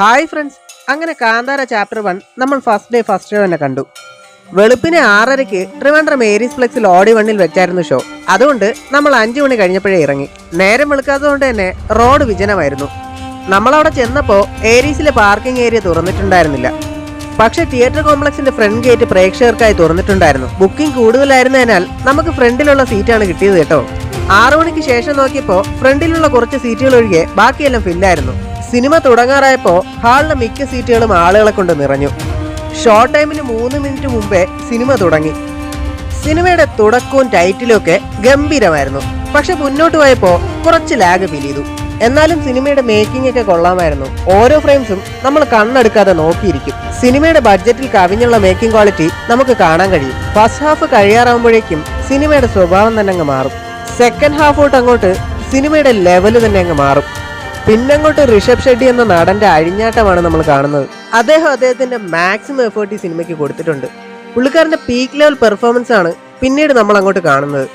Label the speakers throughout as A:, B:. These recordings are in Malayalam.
A: ഹായ് ഫ്രണ്ട്സ്, അങ്ങനെ കാന്താര ചാപ്റ്റർ 1 നമ്മൾ ഫസ്റ്റ് ഡേ തന്നെ കണ്ടു. വെളുപ്പിനെ 6:30 ട്രിവാൻഡ്രം ഏരീസ് ഫ്ലെക്സിൽ ഓടി 1-ൽ വെച്ചായിരുന്നു ഷോ. അതുകൊണ്ട് നമ്മൾ 5 മണി കഴിഞ്ഞപ്പോഴേ ഇറങ്ങി. നേരം വെളുക്കാത്തതുകൊണ്ട് തന്നെ റോഡ് വിജനമായിരുന്നു. നമ്മളവിടെ ചെന്നപ്പോൾ ഏരീസിലെ പാർക്കിംഗ് ഏരിയ തുറന്നിട്ടുണ്ടായിരുന്നില്ല. പക്ഷെ തിയേറ്റർ കോംപ്ലക്സിന്റെ ഫ്രണ്ട് ഗേറ്റ് പ്രേക്ഷകർക്കായി തുറന്നിട്ടുണ്ടായിരുന്നു. ബുക്കിംഗ് കൂടുതലായിരുന്നതിനാൽ നമുക്ക് ഫ്രണ്ടിലുള്ള സീറ്റാണ് കിട്ടിയത് കേട്ടോ. 6 മണിക്ക് ശേഷം നോക്കിയപ്പോൾ ഫ്രണ്ടിലുള്ള കുറച്ച് സീറ്റുകൾ ഒഴികെ ബാക്കിയെല്ലാം ഫില്ലായിരുന്നു. സിനിമ തുടങ്ങാറായപ്പോൾ ഹാളിലെ മിക്ക സീറ്റുകളും ആളുകളെ കൊണ്ട് നിറഞ്ഞു. ഷോ ടൈമിന് 3 മിനിറ്റ് മുമ്പേ സിനിമ തുടങ്ങി. സിനിമയുടെ തുടക്കവും ടൈറ്റിലും ഒക്കെ ഗംഭീരമായിരുന്നു. പക്ഷെ മുന്നോട്ട് പോയപ്പോൾ കുറച്ച് ലാഗ് ഫീൽ ചെയ്തു. എന്നാലും സിനിമയുടെ മേക്കിംഗ് ഒക്കെ കൊള്ളാമായിരുന്നു. ഓരോ ഫ്രെയിംസും നമ്മൾ കണ്ണെടുക്കാതെ നോക്കിയിരിക്കും. സിനിമയുടെ ബഡ്ജറ്റിൽ കവിഞ്ഞുള്ള മേക്കിംഗ് ക്വാളിറ്റി നമുക്ക് കാണാൻ കഴിയും. ഫസ്റ്റ് ഹാഫ് കഴിയാറാകുമ്പോഴേക്കും സിനിമയുടെ സ്വഭാവം തന്നെ അങ്ങ് മാറും. സെക്കൻഡ് ഹാഫ് തൊട്ട് അങ്ങോട്ട് സിനിമയുടെ ലെവല് തന്നെ അങ്ങ് മാറും. പിന്നങ്ങോട്ട് ഋഷഭ് ഷെട്ടി എന്ന നടന്റെ അഴിഞ്ഞാട്ടമാണ് നമ്മൾ കാണുന്നത്. അദ്ദേഹത്തിന്റെ മാക്സിമം എഫേർട്ട് ഈ സിനിമയ്ക്ക് കൊടുത്തിട്ടുണ്ട്. പുള്ളിക്കാരന്റെ പീക്ക് ലെവൽ പെർഫോമൻസ് ആണ് പിന്നീട് നമ്മൾ അങ്ങോട്ട് കാണുന്നത്.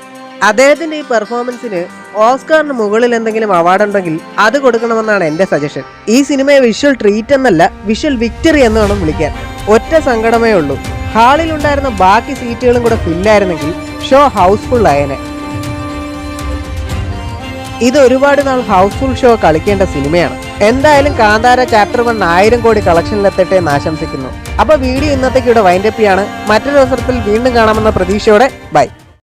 A: അദ്ദേഹത്തിന്റെ ഈ പെർഫോമൻസിന് ഓസ്കാറിന് മുകളിൽ എന്തെങ്കിലും അവാർഡ് ഉണ്ടെങ്കിൽ അത് കൊടുക്കണമെന്നാണ് എന്റെ സജഷൻ. ഈ സിനിമയെ വിഷ്വൽ ട്രീറ്റ് എന്നല്ല, വിഷ്വൽ വിക്ടറി എന്ന് വേണം വിളിക്കാൻ. ഒറ്റ സങ്കടമേ ഉള്ളൂ, ഹാളിൽ ഉണ്ടായിരുന്ന ബാക്കി സീറ്റുകളും കൂടെ ഫില്ലായിരുന്നെങ്കിൽ ഷോ ഹൗസ്ഫുൾ ആയേനെ. ഇത് ഒരുപാട് നാൾ ഹൗസ്ഫുൾ ഷോ കളിക്കേണ്ട സിനിമയാണ്. എന്തായാലും കാന്താര ചാപ്റ്റർ 1 1000 കോടി കളക്ഷനിലെത്തട്ടെ എന്ന് ആശംസിക്കുന്നു. അപ്പൊ വീഡിയോ ഇന്നത്തേക്ക് ഇവിടെ വൈൻഡപ്പ് ചെയ്യാണ്. മറ്റൊരു അവസരത്തിൽ വീണ്ടും കാണാമെന്ന പ്രതീക്ഷയോടെ ബൈ.